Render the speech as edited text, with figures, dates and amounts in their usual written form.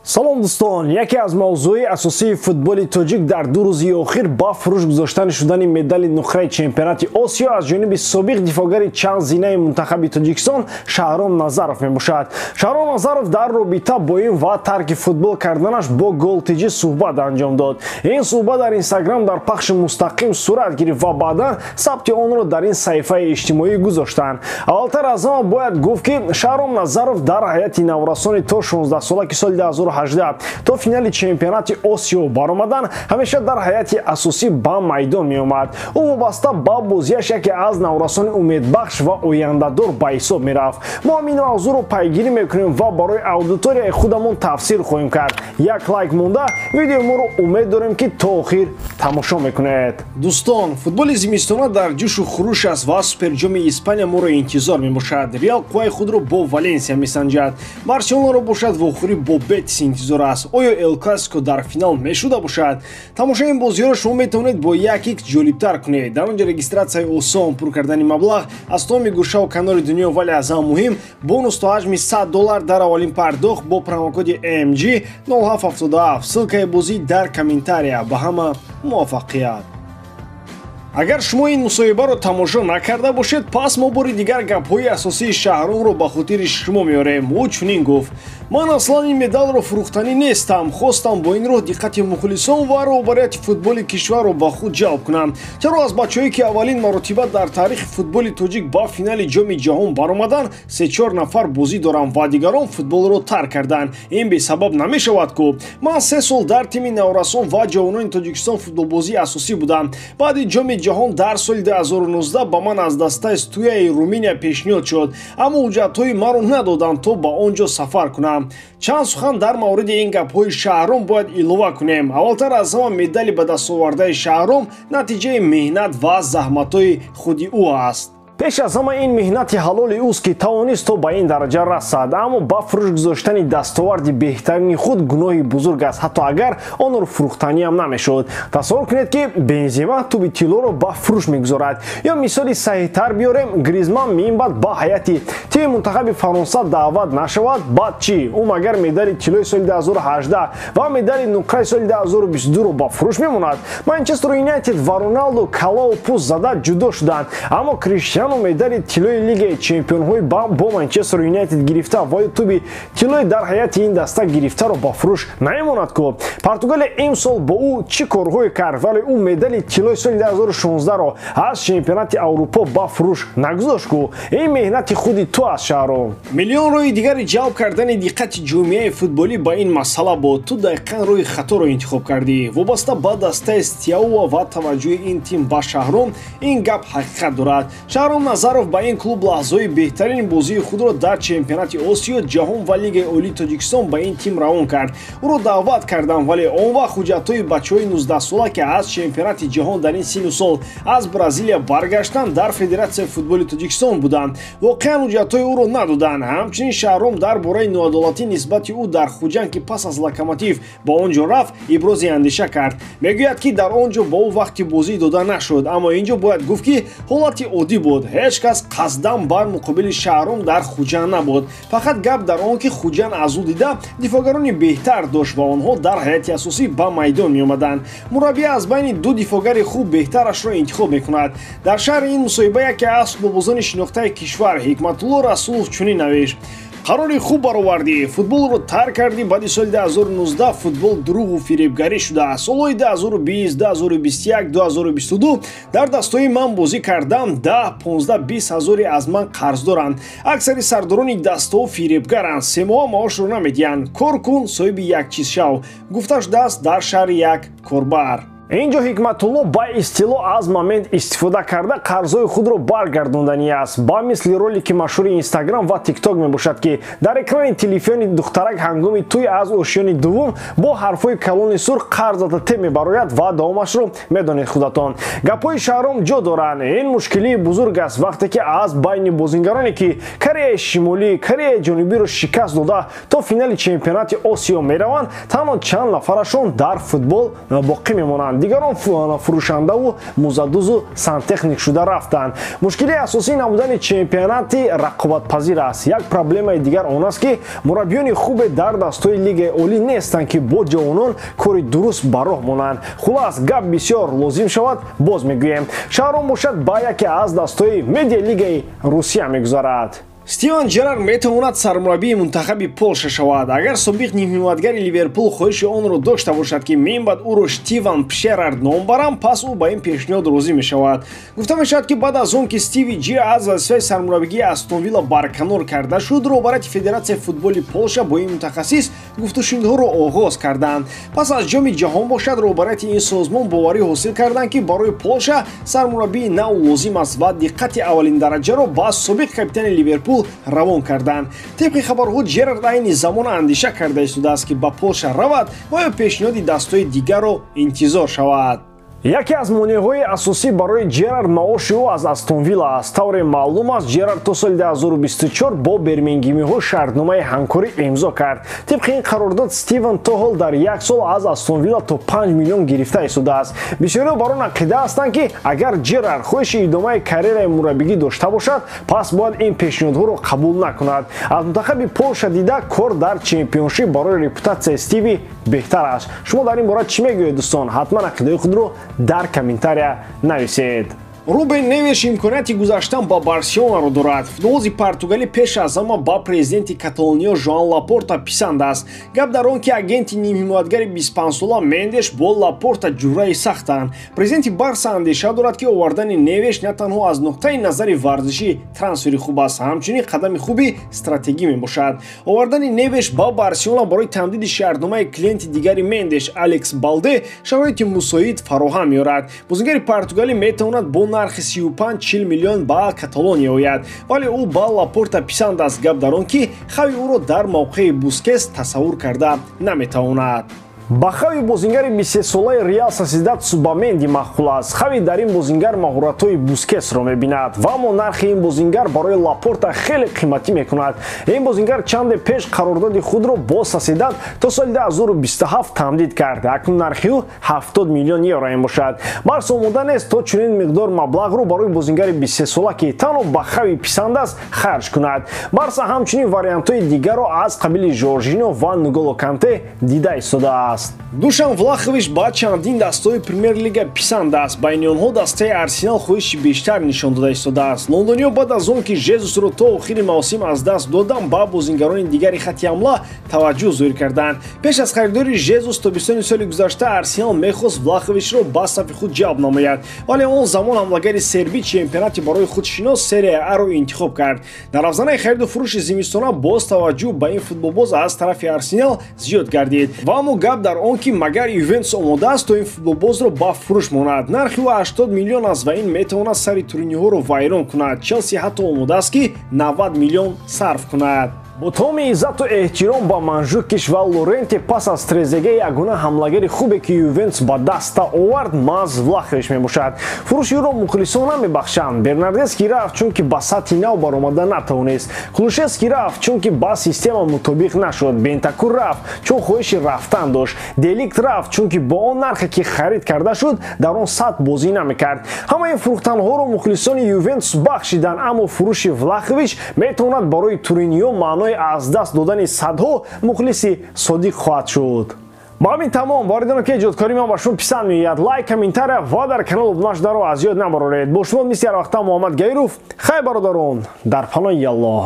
салом дӯстон, яке аз мавзӯи асосии футболи тоҷик дар ду рӯзи охир ба фурӯш гузоштани шудани медали нуқраи чемпионати Осиё аз ҷониби собиқ дифоъгари чанд зинаи мунтахаби Тоҷикистон Шаҳром Назаров мебошад. Шаҳром Назаров дар робита бо ин ва тарки футбол карданаш бо голтиҷӣ суҳбат анҷом дод. Ин суҳбат дар Инстаграм дар пахши мустақим сурат гирифт ва баъдан сабти онро дар ин саҳифаи иҷтимоӣ гузоштанд. Аввалтар аз ҳама бояд гуфт ки Шаҳром Назаров дар ҳайати наврасони то 16-солаги соли 2018 то финали чемпионати Осиё баромадан ҳамеша дар ҳайати асосӣ ба майдон меомад. ӯ вобаста ба бозиаш яке аз наврасони умедбахш ва ояндадор ба ҳисоб мерафт. мо ҳамин мавзӯъро пайгирӣ мекунем ва барои аудиторияи худамон тафсир хоҳем кард. Як лайк монда видеоморо умед дорем ки то охир тамошо мекунед. Дӯстон, футболи зимистона дар ҷӯшу хуруш аст ва суперҷоми Испания моро интизор мебошад. Реал қувваи худро бо Валенсия месанҷад. Барселонаро бошад вохӯрӣ бо Бетис интизор аст. Оё Эл Классико дар финал мешуда бошад? Тамошои ин бозиҳоро шумо метавонед бо 1x ҷолибтар кунед. Дар он ҷо регистратсияи осон, пур кардани маблағ аз томи гӯшаву канори дунё, вале аз ҳама муҳим бонус то ҳаҷми $100 дар аввалин пардохт бо промокоди AMG 0777. ссилкаи бозӣ дар комментария. Ба ҳама муваффақият. Агар шумо ин мусоҳибаро тамошо накарда бошед, пас мо бори дигар гапҳои асосии Шаҳромро ба хотири шумо меорем. ӯ чунин гуфт: ман аслан ин медалро фурӯхтанӣ нестам. Хостам бо ин роҳ диққати мухлисон ва роҳбарияти футболи кишварро ба худ ҷалб кунам. Чаро аз бачаҳое ки аввалин маротиба дар таърихи футболи тоҷик ба финали ҷоми ҷаҳон баромадан 3-4 нафар бозӣ дорам ва дигарон футболро тарк карданд. Ин бесабаб намешавад ку. Ман 3 сол дар тими наврасон ва ҷавонони Тоҷикистон футболбозии асосӣ будам. Баъди ҷоми ҷаҳон дар соли 2019 ба ман аз дастаи стӯяи Руминия пешниҳод шуд, аммо ҳуҷҷатҳои маро надоданд то ба он ҷо сафар кунам. Чанд сухан дар мавриди ин гапҳои Шаҳром бояд илова кунем. Аввалтар аз ҳама медали ба дастовардаи Шаҳром натиҷаи меҳнат ва заҳматҳои худи ӯ аст. пеш аз ҳама ин меҳнати ҳалоли ӯст ки тавонист то ба ин дараҷа расад, аммо ба фурӯш гузоштани дастоварди беҳтарини худ гуноҳи бузург аст, ҳатто агар онро фурӯхтаниам намешуд. Тасаввур кунед ки Бензема туби тиллоро ба фурӯш мегузорад. ё мисоли саҳҳтар биёрем, Гризман меинбад ба ҳайати тими мунтахаби Фаронса даъват нашавад, баъд чӣ? Ӯ магар медали тиллои соли 2018 ва медали нуқраи соли 2022ро ба фурӯш мемонад? Манчестер Юнайтед ва Роналду калову пӯст зада ҷудо шуданд, аммо Криштиану медали тиллои Лигаи чемпионҳои бо Манчестер Юнайтед гирифта ва ё туби тиллои дар ҳайати ин даста гирифтаро ба фурӯш намемонад ку. Португалия имсол бо ӯ чӣ корҳое кард, вале ӯ медали тиллои соли 2016ро аз чемпионати Аврупо ба фурӯш нагузошт ку. Ин меҳнати худи ту аст, Шаҳром. Миллион роҳи дигари ҷалб кардани диққати ҷомеаи футболӣ ба ин масъала буд. Ту дақиқан роҳи хаторо интихоб кардӣ. Вобаста ба дастаи Стяуа ва таваҷҷӯҳи ин тим ба Шаҳром, ин гап ҳақиқат дорад. Шаҳром Назаров ба ин клуб лаҳзаҳои беҳтарини бозии худро дар чемпионати Осиё, ҷаҳон ва Лигаи олии Тоҷикистон ба ин тим равон кард. ӯро даъват кардам, вале он вақт ҳуҷҷатҳои бачаҳои 19-сола ки аз чемпионати ҷаҳон дар ин синну сол аз Бразилия баргаштанд дар Федератсияи футболи Тоҷикистон буданд. Воқеан ҳуҷҷатҳои ӯро надоданд. Ҳамчунин Шаҳром дар бораи ноадолатӣ нисбати ӯ дар Хуҷанд ки пас аз Локомотив ба он ҷо рафт, ибрози андеша кард. Мегӯяд ки дар он ҷо ба ӯ вақти бозӣ дода нашуд, аммо ин ҷо бояд гуфт ки ҳолати оддӣ буд. ҳеҷ кас қасдан бар муқобили Шаҳром дар Хуҷанд набуд. Фақат гап дар он ки Хуҷанд аз ӯ дида дифоъгарони беҳтар дошт ва онҳо дар ҳайати асосӣ ба майдон меомаданд. Мураббӣ аз байни ду дифоъгари хуб беҳтарашро интихоб мекунад. Дар шаҳри ин мусоҳиба яке аз футболбозони шинохтаи кишвар Ҳикматулло Расулов чунин навишт: қарори хуб баровардӣ, футболро тарк кардӣ. Баъди соли 2019 футбол дуруғу фиребгарӣ шуда. Солҳои 2020, 2021, 2022 дар дастаҳои ман бозӣ кардам. 10-15-20 ҳазоре аз ман қарз доранд. аксари сардорони дастаҳо фиребгаранд. 3 моҳа маошро намедиҳанд. Кор кун, соҳиби як чиз шав, гуфта шудааст дар шаҳри як корбар. ин ҷо Ҳикматулло ба истилоъ аз момент истифода карда қарзҳои худро баргардондани аст. ба мисли ролики машҳури Инстаграм ва ТикТок мебошад ки дар экрани телефони духтарак ҳангоми тӯй аз ошиёни дуввум бо ҳарфҳои калони сурх қарзата те мебарояд ва давомашро медонед худатон. гапҳои Шаҳром ҷо доранд. ин мушкилии бузург аст вақте ки аз байни бозингароне ки Кореяи Шимолӣ, Кореяи Ҷанубиро шикаст дода то финали чемпионати Осиё мераванд, танҳо чанд нафарашон дар футбол боқӣ мемонанд. шуданд. Дигарон фурӯшандаву музадузу сантехник шуда рафтанд. мушкили асосии намудани чемпионати рақобатпазир аст. як проблемаи дигар он аст ки мураббиёни хубе дар дастаи лигаи олӣ нестанд ки бо ҷавонон кори дуруст ба роҳ монанд. хулас гап бисёр лозим шавад боз мегӯем. Шаҳрон бошад ба яке аз дастаи медиа лигаи русия мегузарад. Стивен Джерард метавонад сармураббии мунтахаби Полша шавад. Агар собиқ нимҳиматгари Ливерпул хоҳиши онро дошта бошад ки мен баъд ӯро Штивен Пшерард ном барам, пас ӯ ба ин пешниҳод розӣ мешавад. Гуфта мешавад ки баъд аз он ки Стиви Джи аз вазифаи сармураббигии Астон Вилла барканор карда шуд, роҳбарияти Федератсияи футболи Полша бо ин мутахассис гуфтушунидҳоро оғоз карданд. Пас аз ҷоми ҷаҳон бошад, роҳбарияти ин созмон боварӣ ҳосил карданд ки барои Полша сармураббии нав лозим аст ва диққати аввалин дараҷаро ба собиқ капитани Ливерпул равон карданд. Тибқи хабарҳо Джерард айни замон андеша карда истодааст ки ба Полша равад ва ё пешниҳоди дастаҳои дигарро интизор шавад. яке аз монеъҳои асосӣ барои Джерард маоши ӯ аз Астон Вилла аст. тавре маълум аст, Джерард то соли 2024 бо бирмингемиҳо шартномаи ҳамкорӣ имзо кард. тибқи ин қарордод Стивен то ҳол дар як сол аз Астон Вилла то 5 миллион гирифта истодааст. бисёриҳо бар он ақида ҳастанд ки агар Джерард хоҳиши идомаи карьераи мураббигӣ дошта бошад, пас бояд ин пешниҳодҳоро қабул накунад. аз мунтахаби Полша дида кор дар чемпионшип барои репутатсияи Стиви беҳтар аст. шумо дар ин бора чӣ мегӯед дӯстон? ҳатман ақидаи худро дар комментария нависед. Рубен Невеш имконияти гузаштан ба Барселонаро дорад. Футболбози португалӣ пеш аз ҳама ба президенти Каталониё Жоан Лапорта писанд аст. гап дар он ки агенти нимҳиматгари 25сола Мендеш бо Лапорта ҷураи сахтанд. президенти Барса андеша дорад ки овардани Невеш на танҳо аз нуқтаи назари варзишӣ трансфери хуб аст, ҳамчунин қадами хуби стратегӣ мебошад. овардани Невеш ба Барселона барои тамдиди шартномаи клиенти дигари Мендеш Алекс Балде шароити мусоид фароҳам меорад. бозигари португалӣ метавонад бо нархи 35-40 миллион ба Каталония ояд, вале ӯ ба Лапорта писанд аст. гап дар он ки хави ӯро дар мавқеи Бускетс тасаввур карда наметавонад. ба хави бозингари 23-солаи Реал Сосидад Субаменди махкул аст. хави дар ин бозингар маҳоратҳои Бускетсро мебинад ва аммо нархи ин бозингар барои Лапорта хеле қиматӣ мекунад. ин бозингар чанде пеш қарордоди худро бо Сосидад то соли 2027 тамдид кард. акнун нархи ӯ 70 миллион евро мебошад. Барса омода нест то чунин миқдор маблағро барои бозингари 23сола ки танҳо ба хави писанд аст харҷ кунад. Барса ҳамчунин вариантҳои дигарро аз қабили Жоржино ва Нголо Канте дида истодааст. Душан Влахович ба чандин дастаҳои Премер-лига писанд аст. байни онҳо дастаи Арсенал хоҳиши бештар нишон дода истодааст. лондониё баъд аз он ки Жезусро то охири мавсим аз даст додан, ба бозингарони дигари хатти ҳамла таваҷҷӯҳ зоҳир карданд. пеш аз харидори Жезус тобистони соли гузашта Арсенал мехост Влаховичро ба сафи худ ҷалб намояд, вале он замон ҳамлагари сербӣ чемпионати барои худшинос серия А-ро интихоб кард. дар афзанаи хариду фурӯши зимистона боз таваҷҷӯҳ ба ин футболбоз аз тарафи Арсенал зиёд гардид ва аммо гап дар он ки магар Ювентус омода аст то ин футболбозро ба фурӯш монад. нархи ӯ 80 миллион аст ва ин метавонад сари туриниҳоро вайрон кунад. Челси ҳатто омода аст ки 90 миллион сарф кунад. бо тамоми иззату эҳтиром ба Манжукиш ва Лоренте, пас аз Трезеге ягона ҳамлагари хубе ки Ювентус ба даста овард Маз Влахович мебошад. фурӯши ӯро мухлисон намебахшанд. Бернардески рафт, чунки ба сатҳи нав баромада натавонист. Клушевски рафт, чунки ба система мутобиқ нашуд. Бентакур рафт, чун хоҳиши рафтан дошт. Деликт рафт, чунки бо он нархе ки харид карда шуд, дар он сатҳ бозӣ намекард. ҳама ин фурӯхтанҳоро мухлисони Ювентус бахшиданд, аммо фурӯши Влахович метавонад барои Туриниё маънои аз даст додани садҳо мухлиси содиқ хоҳад шуд. ба ҳамин тамом, воридоно ки эҷодкории ман ба шумо писанд меояд, лайк, комментария ва дар канал обуна шуданро аз ёд набароред. бо шумо мисли ҳар вақта Муҳаммад Гайров. хай бародарон, дар паноҳи Аллоҳ.